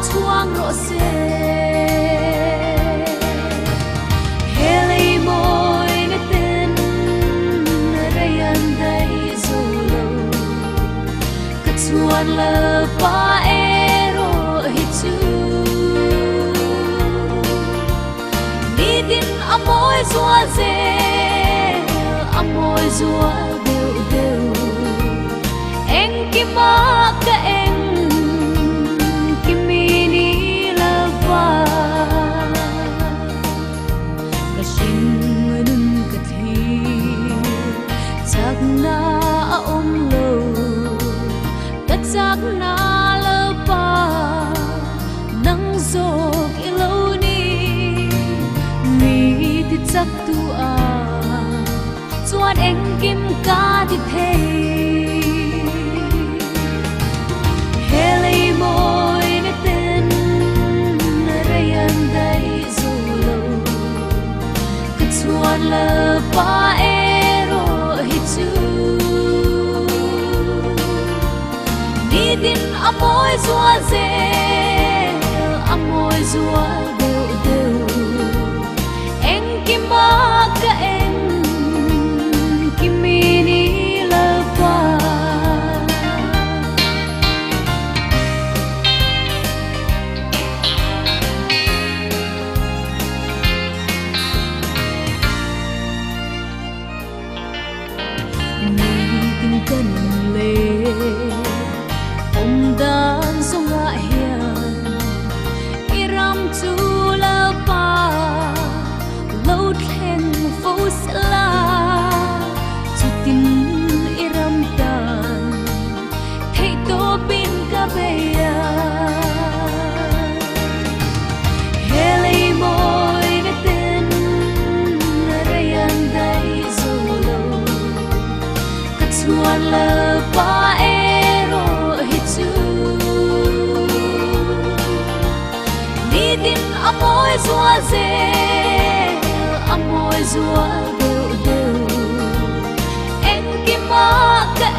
chuang ro se hele moi na ten rayan dai zulo ka chuan la pa ero hi chu ni din amoi zua ze amoi zua deu deu eng ki ma ka eng ki mi ni lava ka shin nun ka thi chak na om lo ka chak na la pa nang zo ki lo ni ti chak tu a chuan eng kim ka ti the hele moi na ten rayan dai zulo ka chuan la pa ero hi chu ni din amoi zua ze amoi zua deu deu eng ki ma ka eng ki mi ni la pa cần lệ ông đang sống ngại hiền iram chu la pa lâu khen phố la chu tin iram tan thấy tô bin ca beya hele moi na ten rayan dai zulo chuan la pa ero hi chu ni din amoi zua ze amoi zua deu deu eng ki ma ka